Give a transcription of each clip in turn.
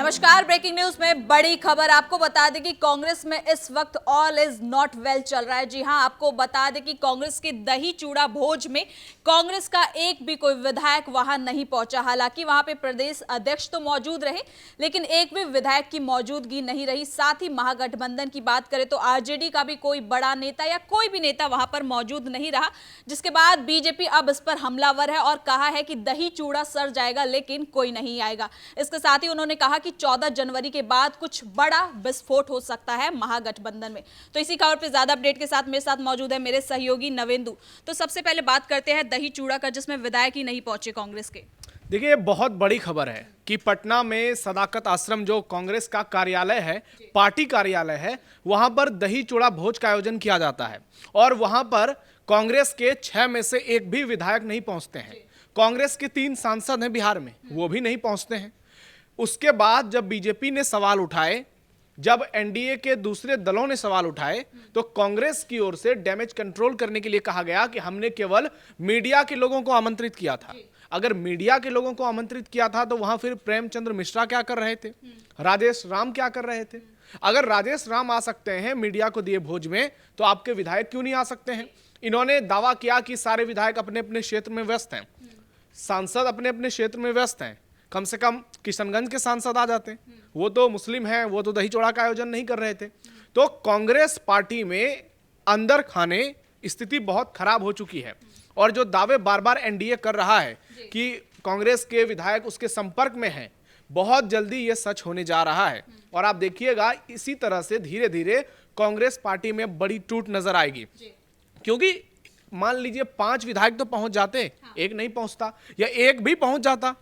नमस्कार। Breaking news में बड़ी खबर आपको बता दें कि कांग्रेस में इस वक्त ऑल इज नॉट वेल चल रहा है। जी हां, आपको बता दें कि कांग्रेस के दही चूड़ा भोज में कांग्रेस का एक भी कोई विधायक वहां नहीं पहुंचा। हालांकि वहां पे प्रदेश अध्यक्ष तो मौजूद रहे, लेकिन एक भी विधायक की मौजूदगी नहीं रही। साथ ही महागठबंधन की बात करें तो आरजेडी का भी कोई बड़ा नेता या कोई भी नेता वहां पर मौजूद नहीं रहा, जिसके बाद बीजेपी अब इस पर हमलावर है और कहा है कि दही चूड़ा सड़ जाएगा लेकिन कोई नहीं आएगा। इसके साथ ही उन्होंने कहा कि 14 जनवरी के बाद कुछ बड़ा विस्फोट हो सकता है महागठबंधन में। तो इसी खबर पे ज्यादा अपडेट के साथ मेरे साथ मौजूद है मेरे सहयोगी नवेंदु। तो सबसे पहले बात करते हैं दही चूड़ा का, जिसमें विधायक ही नहीं पहुंचे कांग्रेस के। देखिए, ये बहुत बड़ी खबर है कि पटना में सदाकत आश्रम जो कांग्रेस का कार्यालय है, पार्टी कार्यालय है, वहां पर दही चूड़ा भोज का आयोजन किया जाता है और वहां पर कांग्रेस के 6 में से एक भी विधायक नहीं पहुंचते हैं। कांग्रेस के 3 सांसद हैं बिहार में, वो भी नहीं पहुंचते हैं। उसके बाद जब बीजेपी ने सवाल उठाए, जब एनडीए के दूसरे दलों ने सवाल उठाए, तो कांग्रेस की ओर से डैमेज कंट्रोल करने के लिए कहा गया कि हमने केवल मीडिया के लोगों को आमंत्रित किया था। अगर मीडिया के लोगों को आमंत्रित किया था तो वहां फिर प्रेमचंद्र मिश्रा क्या कर रहे थे, राजेश राम क्या कर रहे थे? अगर राजेश राम आ सकते हैं मीडिया को दिए भोज में, तो आपके विधायक क्यों नहीं आ सकते हैं? इन्होंने दावा किया कि सारे विधायक अपने अपने क्षेत्र में व्यस्त हैं, सांसद अपने अपने क्षेत्र में व्यस्त हैं। कम से कम किशनगंज के सांसद आ जाते, वो तो मुस्लिम हैं, वो तो दही चूड़ा का आयोजन नहीं कर रहे थे। तो कांग्रेस पार्टी में अंदर खाने स्थिति बहुत खराब हो चुकी है और जो दावे बार बार एनडीए कर रहा है कि कांग्रेस के विधायक उसके संपर्क में हैं, बहुत जल्दी ये सच होने जा रहा है। और आप देखिएगा, इसी तरह से धीरे धीरे कांग्रेस पार्टी में बड़ी टूट नजर आएगी, क्योंकि मान लीजिए 5 विधायक तो पहुंच जाते, एक नहीं पहुंचता या एक भी पहुंच जाता,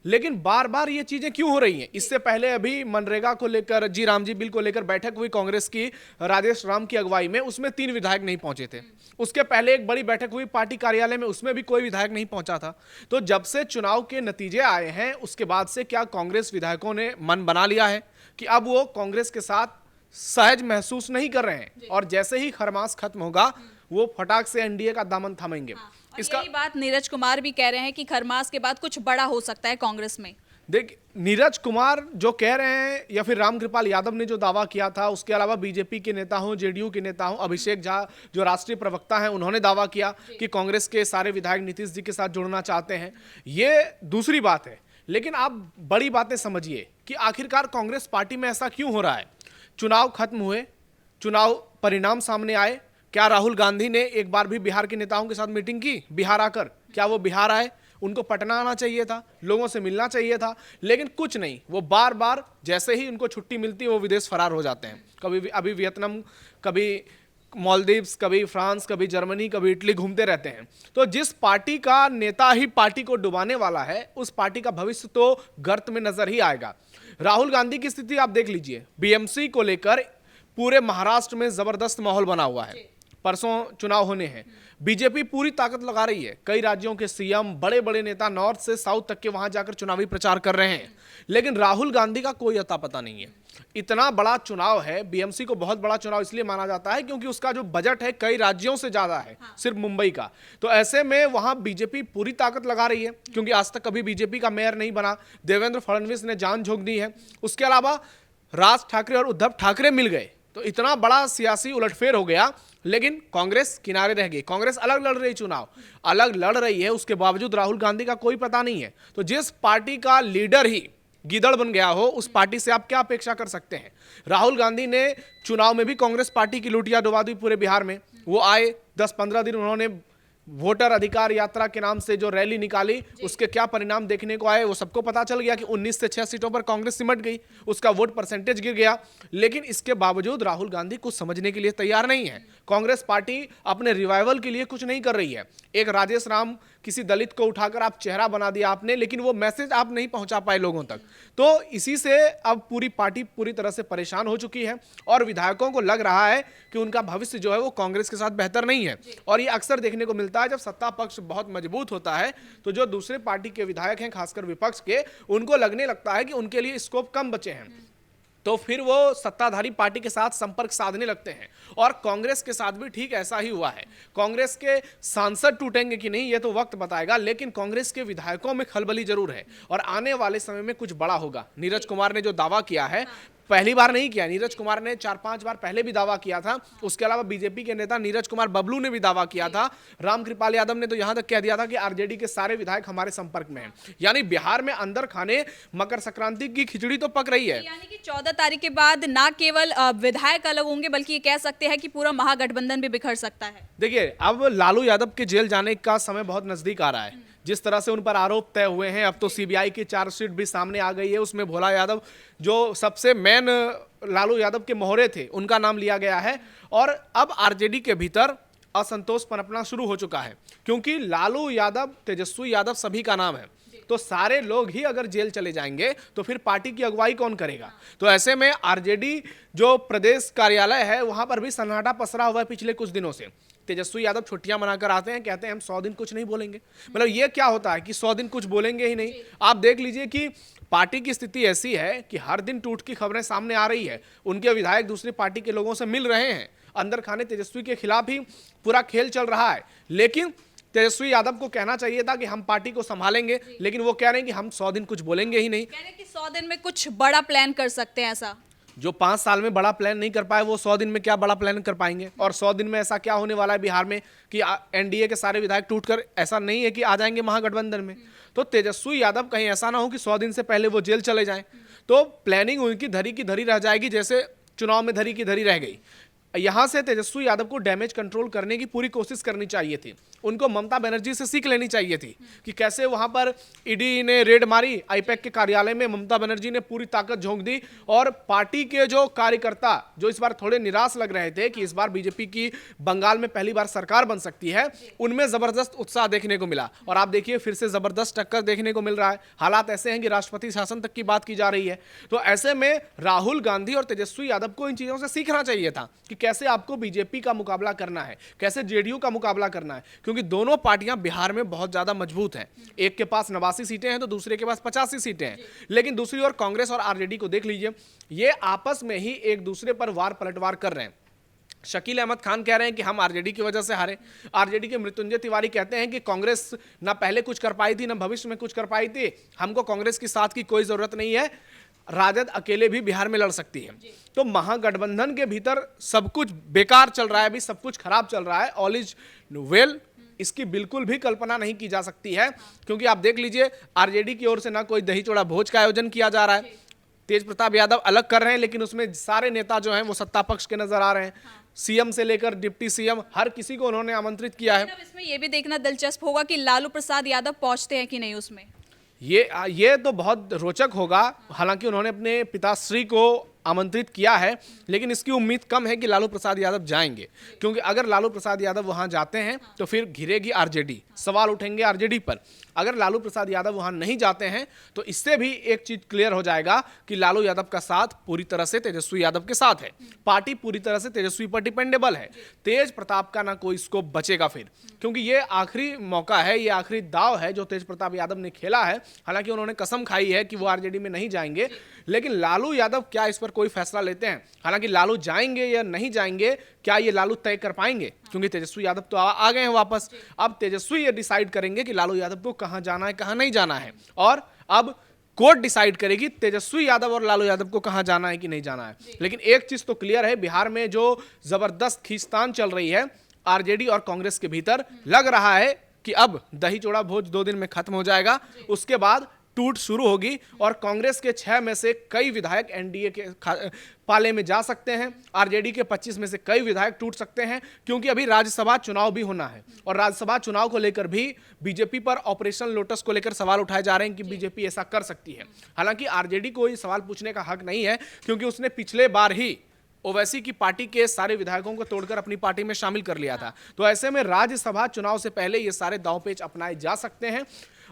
लेकिन बार बार ये चीजें क्यों हो रही हैं? इससे पहले अभी मनरेगा को लेकर, जी राम जी बिल को लेकर बैठक हुई कांग्रेस की राजेश राम की अगुवाई में, उसमें 3 विधायक नहीं पहुंचे थे। उसके पहले एक बड़ी बैठक हुई पार्टी कार्यालय में, उसमें भी कोई विधायक नहीं पहुंचा था। तो जब से चुनाव के नतीजे आए हैं, उसके बाद से क्या कांग्रेस विधायकों ने मन बना लिया है कि अब वो कांग्रेस के साथ सहज महसूस नहीं कर रहे हैं और जैसे ही खरमास खत्म होगा वो फटाक से एनडीए का दामन थामेंगे। इसका यही बात नीरज कुमार भी कह रहे हैं कि खरमास के बाद कुछ बड़ा हो सकता है कांग्रेस में। देख, नीरज कुमार जो कह रहे हैं या फिर रामकृपाल यादव ने जो दावा किया था, उसके अलावा बीजेपी के नेता हों, जेडीयू के नेता हों, अभिषेक झा जो राष्ट्रीय प्रवक्ता हैं, उन्होंने दावा किया कि कांग्रेस के सारे विधायक नीतीश जी के साथ जुड़ना चाहते हैं। ये दूसरी बात है, लेकिन आप बड़ी बातें समझिए कि आखिरकार कांग्रेस पार्टी में ऐसा क्यों हो रहा है। चुनाव खत्म हुए, चुनाव परिणाम सामने आए, क्या राहुल गांधी ने एक बार भी बिहार के नेताओं के साथ मीटिंग की? बिहार आकर क्या वो बिहार आए? उनको पटना आना चाहिए था, लोगों से मिलना चाहिए था, लेकिन कुछ नहीं। वो बार बार जैसे ही उनको छुट्टी मिलती है वो विदेश फरार हो जाते हैं। कभी अभी वियतनाम, कभी मालदीव्स, कभी फ्रांस, कभी जर्मनी, कभी इटली घूमते रहते हैं। तो जिस पार्टी का नेता ही पार्टी को डुबाने वाला है, उस पार्टी का भविष्य तो गर्त में नजर ही आएगा। राहुल गांधी की स्थिति आप देख लीजिए, बीएमसी को लेकर पूरे महाराष्ट्र में जबरदस्त माहौल बना हुआ है। परसों चुनाव होने हैं, बीजेपी पूरी ताकत लगा रही है। कई राज्यों के सीएम, बड़े बड़े नेता नॉर्थ से साउथ तक के वहां जाकर चुनावी प्रचार कर रहे हैं, लेकिन राहुल गांधी का कोई अता पता नहीं है। इतना बड़ा चुनाव है, बीएमसी को बहुत बड़ा चुनाव इसलिए माना जाता है क्योंकि उसका जो बजट है कई राज्यों से ज्यादा है, सिर्फ मुंबई का। तो ऐसे में वहां बीजेपी पूरी ताकत लगा रही है, क्योंकि आज तक कभी बीजेपी का मेयर नहीं बना, देवेंद्र फडणवीस ने जान झोंक दी है। उसके अलावा राज ठाकरे और उद्धव ठाकरे मिल गए, तो इतना बड़ा सियासी उलटफेर हो गया, लेकिन कांग्रेस किनारे रह गई। कांग्रेस अलग लड़ रही, चुनाव अलग लड़ रही है, उसके बावजूद राहुल गांधी का कोई पता नहीं है। तो जिस पार्टी का लीडर ही गीदड़ बन गया हो, उस पार्टी से आप क्या अपेक्षा कर सकते हैं? राहुल गांधी ने चुनाव में भी कांग्रेस पार्टी की लुटिया डुबा दी पूरे बिहार में। वो आए, 10-15 दिन उन्होंने वोटर अधिकार यात्रा के नाम से जो रैली निकाली, उसके क्या परिणाम देखने को आए वो सबको पता चल गया कि 19 से 6 सीटों पर कांग्रेस सिमट गई, उसका वोट परसेंटेज गिर गया। लेकिन इसके बावजूद राहुल गांधी कुछ समझने के लिए तैयार नहीं है। कांग्रेस पार्टी अपने रिवाइवल के लिए कुछ नहीं कर रही है। एक राजेश राम, किसी दलित को उठाकर आप चेहरा बना दिया आपने, लेकिन वो मैसेज आप नहीं पहुंचा पाए लोगों तक। तो इसी से अब पूरी पार्टी पूरी तरह से परेशान हो चुकी है और विधायकों को लग रहा है कि उनका भविष्य जो है वो कांग्रेस के साथ बेहतर नहीं है। और ये अक्सर देखने को मिलता है, जब सत्ता पक्ष बहुत मजबूत होता है तो जो दूसरे पार्टी के विधायक हैं, खासकर विपक्ष के, उनको लगने लगता है कि उनके लिए स्कोप कम बचे हैं। तो फिर वो सत्ताधारी पार्टी के साथ संपर्क साधने लगते हैं। और कांग्रेस के साथ भी ठीक ऐसा ही हुआ है। कांग्रेस के सांसद टूटेंगे कि नहीं ये तो वक्त बताएगा, लेकिन कांग्रेस के विधायकों में खलबली जरूर है और आने वाले समय में कुछ बड़ा होगा। नीरज कुमार ने जो दावा किया है, पहली बार नहीं किया, नीरज कुमार ने 4-5 बार पहले भी दावा किया था। उसके अलावा बीजेपी के नेता नीरज कुमार बबलू ने भी दावा किया था। रामकृपाल यादव ने तो यहां तक कह दिया था कि आरजेडी के सारे विधायक हमारे संपर्क में हैं। यानी बिहार में अंदर खाने मकर संक्रांति की खिचड़ी तो पक रही है। यानी कि 14 तारीख के बाद ना केवल विधायक अलग होंगे, बल्कि ये कह सकते हैं कि पूरा महागठबंधन भी बिखर सकता है। देखिए, अब लालू यादव के जेल जाने का समय बहुत नजदीक आ रहा है। जिस तरह से उन पर आरोप तय हुए हैं, अब तो सीबीआई की चार्जशीट भी सामने आ गई है। उसमें भोला यादव, जो सबसे मेन लालू यादव के मोहरे थे, उनका नाम लिया गया है। और अब आरजेडी के भीतर असंतोष पनपना शुरू हो चुका है, क्योंकि लालू यादव, तेजस्वी यादव सभी का नाम है। तो सारे लोग ही अगर जेल चले जाएंगे तो फिर पार्टी की अगुवाई कौन करेगा? तो ऐसे में आरजेडी जो प्रदेश कार्यालय है वहां पर भी सन्नाटा पसरा हुआ है पिछले कुछ दिनों से। तेजस्वी यादव छुट्टियां मनाकर आते हैं, कहते हैं हम 100 दिन कुछ नहीं बोलेंगे। मतलब ये क्या होता है कि 100 दिन कुछ बोलेंगे ही नहीं? आप देख लीजिए कि पार्टी की स्थिति ऐसी है कि हर दिन टूट की खबरें सामने आ रही है। उनके विधायक दूसरी पार्टी के लोगों से मिल रहे हैं, अंदर खाने तेजस्वी के खिलाफ ही पूरा खेल चल रहा है। लेकिन तेजस्वी यादव को कहना चाहिए था कि हम पार्टी को संभालेंगे, लेकिन वो कह रहे हैं कि हम 100 दिन कुछ बोलेंगे ही नहीं। कह रहे हैं कि 100 दिन में कुछ बड़ा प्लान कर सकते हैं। ऐसा जो 5 साल में बड़ा प्लान नहीं कर पाए, वो 100 दिन में क्या बड़ा प्लान कर पाएंगे? और 100 दिन में ऐसा क्या होने वाला है बिहार में कि एनडीए के सारे विधायक टूटकर ऐसा नहीं है कि आ जाएंगे महागठबंधन में। तो तेजस्वी यादव कहीं ऐसा ना हो कि 100 दिन से पहले वो जेल चले जाएं, तो प्लानिंग उनकी धरी की धरी रह जाएगी, जैसे चुनाव में धरी की धरी रह गई। यहां से तेजस्वी यादव को डैमेज कंट्रोल करने की पूरी कोशिश करनी चाहिए थी। उनको ममता बनर्जी से सीख लेनी चाहिए थी कि कैसे वहां पर ईडी ने रेड मारी, आईपैक के कार्यालय में ममता बनर्जी ने पूरी ताकत झोंक दी। और पार्टी के जो कार्यकर्ता जो इस बार थोड़े निराश लग रहे थे कि इस बार बीजेपी की बंगाल में पहली बार सरकार बन सकती है, उनमें जबरदस्त उत्साह देखने को मिला। और आप देखिए फिर से जबरदस्त टक्कर देखने को मिल रहा है। हालात ऐसे हैं कि राष्ट्रपति शासन तक की बात की जा रही है। तो ऐसे में राहुल गांधी और तेजस्वी यादव को इन चीजों से सीखना चाहिए था कि कैसे आपको बीजेपी का मुकाबला करना है, कैसे जेडीयू का मुकाबला करना है, क्योंकि दोनों पार्टियां बिहार में बहुत ज्यादा मजबूत हैं। एक के पास 89 सीटें हैं तो दूसरे के पास 85 सीटें हैं। लेकिन दूसरी ओर कांग्रेस और आरजेडी को देख लीजिए, ये आपस में ही एक दूसरे पर वार पलटवार कर रहे हैं। शकील अहमद खान कह रहे हैं कि हम आरजेडी की वजह से हारे। आरजेडी के मृत्युंजय तिवारी कहते हैं कि कांग्रेस ना पहले कुछ कर पाई थी, ना भविष्य में कुछ कर पाई थी, हमको कांग्रेस की साथ की कोई जरूरत नहीं है, राजद अकेले भी बिहार में लड़ सकती है। तो महागठबंधन के भीतर सब कुछ बेकार चल रहा है, अभी सब कुछ खराब चल रहा है। ऑल इज वेल, इसकी बिल्कुल भी कल्पना नहीं की जा सकती है, क्योंकि आप देख लीजिए आरजेडी की ओर से ना कोई दही चूड़ा भोज का आयोजन किया जा रहा है। तेज प्रताप यादव अलग कर रहे हैं, लेकिन उसमें सारे नेता जो हैं वो सत्ता पक्ष के नजर आ रहे हैं। सीएम से लेकर डिप्टी सीएम हर किसी को उन्होंने आमंत्रित किया है। इसमें यह भी देखना दिलचस्प होगा कि लालू प्रसाद यादव पहुंचते हैं कि नहीं उसमें। ये तो बहुत रोचक होगा। हालांकि उन्होंने अपने पिताश्री को आमंत्रित किया है, लेकिन इसकी उम्मीद कम है कि लालू प्रसाद यादव जाएंगे, क्योंकि अगर लालू प्रसाद यादव वहां जाते हैं तो फिर घिरेगी आरजेडी, सवाल उठेंगे आरजेडी पर। अगर लालू प्रसाद यादव वहां नहीं जाते हैं तो इससे भी एक चीज क्लियर हो जाएगा कि लालू यादव का साथ पूरी तरह से तेजस्वी यादव के साथ है। पार्टी पूरी तरह से तेजस्वी पर डिपेंडेबल है। तेज प्रताप का ना कोई स्कोप बचेगा फिर, क्योंकि ये आखिरी मौका है, ये आखिरी दाव है जो तेज प्रताप यादव ने खेला है। हालांकि उन्होंने कसम खाई है कि वो आरजेडी में नहीं जाएंगे, लेकिन लालू यादव क्या इस पर कोई फैसला लेते हैं? हालांकि लालू जाएंगे या नहीं जाएंगे, क्या ये लालू तय कर पाएंगे? क्योंकि तेजस्वी यादव तो आ गए हैं वापस। अब तेजस्वी ये डिसाइड करेंगे कि लालू यादव को कहां जाना है, कहां नहीं जाना है। और अब कोर्ट डिसाइड करेगी तेजस्वी यादव और लालू यादव को कहां जाना है कि नहीं जाना है। लेकिन एक चीज तो क्लियर है, बिहार में जो जबरदस्त खींचतान चल रही है आरजेडी और कांग्रेस के भीतर, लग रहा है कि अब दही चूड़ा भोज 2 दिन में खत्म हो जाएगा। उसके बाद टूट शुरू होगी और कांग्रेस के 6 में से कई विधायक एनडीए के पाले में जा सकते हैं। आरजेडी के 25 में से कई विधायक टूट सकते हैं, क्योंकि अभी राज्यसभा चुनाव भी होना है। और राज्यसभा चुनाव को लेकर भी बीजेपी पर ऑपरेशन लोटस को लेकर सवाल उठाए जा रहे हैं कि बीजेपी ऐसा कर सकती है। हालांकि आरजेडी को ये सवाल पूछने का हक नहीं है, क्योंकि उसने पिछले बार ही ओवैसी की पार्टी के सारे विधायकों को तोड़कर अपनी पार्टी में शामिल कर लिया था। तो ऐसे में राज्यसभा चुनाव से पहले ये सारे दांवपेच अपनाए जा सकते हैं।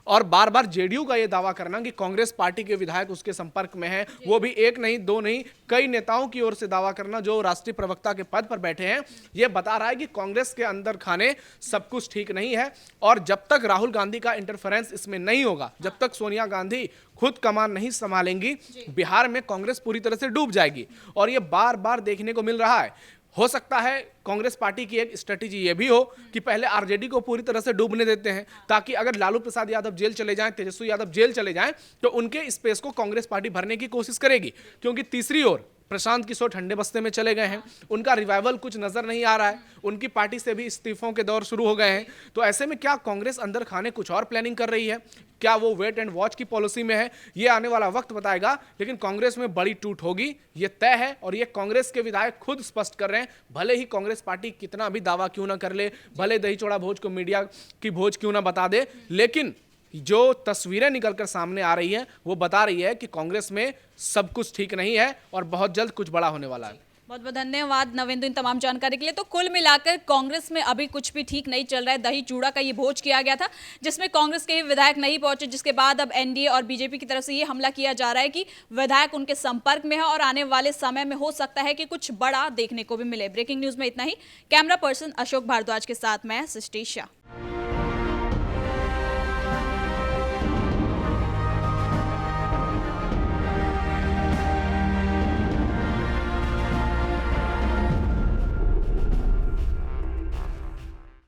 और बार बार जेडीयू का यह दावा करना कि कांग्रेस पार्टी के विधायक उसके संपर्क में हैं, वो भी एक नहीं दो नहीं कई नेताओं की ओर से दावा करना जो राष्ट्रीय प्रवक्ता के पद पर बैठे हैं, यह बता रहा है कि कांग्रेस के अंदर खाने सब कुछ ठीक नहीं है। और जब तक राहुल गांधी का इंटरफेरेंस इसमें नहीं होगा, जब तक सोनिया गांधी खुद कमान नहीं संभालेंगी, बिहार में कांग्रेस पूरी तरह से डूब जाएगी। और यह बार बार देखने को मिल रहा है। हो सकता है कांग्रेस पार्टी की एक स्ट्रेटेजी ये भी हो कि पहले आरजेडी को पूरी तरह से डूबने देते हैं, ताकि अगर लालू प्रसाद यादव जेल चले जाएं, तेजस्वी यादव जेल चले जाएं, तो उनके स्पेस को कांग्रेस पार्टी भरने की कोशिश करेगी। क्योंकि तीसरी ओर प्रशांत किशोर ठंडे बस्ते में चले गए हैं, उनका रिवाइवल कुछ नजर नहीं आ रहा है, उनकी पार्टी से भी इस्तीफों के दौर शुरू हो गए हैं। तो ऐसे में क्या कांग्रेस अंदर खाने कुछ और प्लानिंग कर रही है? क्या वो वेट एंड वॉच की पॉलिसी में है? ये आने वाला वक्त बताएगा। लेकिन कांग्रेस में बड़ी टूट होगी, ये तय है। और ये कांग्रेस के विधायक खुद स्पष्ट कर रहे हैं, भले ही कांग्रेस पार्टी कितना भी दावा क्यों ना कर ले, भले दही चौड़ा भोज को मीडिया की भोज क्यों ना बता दे, लेकिन जो तस्वीरें निकलकर सामने आ रही है वो बता रही है कि कांग्रेस में सब कुछ ठीक नहीं है और बहुत जल्द कुछ बड़ा होने वाला है। बहुत बहुत धन्यवाद नवेंदु इन तमाम जानकारी के लिए। तो कुल मिलाकर कांग्रेस में अभी कुछ भी ठीक नहीं चल रहा है। दही चूड़ा का ये भोज किया गया था जिसमें कांग्रेस के ही विधायक नहीं पहुंचे, जिसके बाद अब एनडीए और बीजेपी की तरफ से ये हमला किया जा रहा है कि विधायक उनके संपर्क में है और आने वाले समय में हो सकता है कि कुछ बड़ा देखने को भी मिले। ब्रेकिंग न्यूज में इतना ही। कैमरा पर्सन अशोक भारद्वाज के साथ मैं सृष्टि शाह।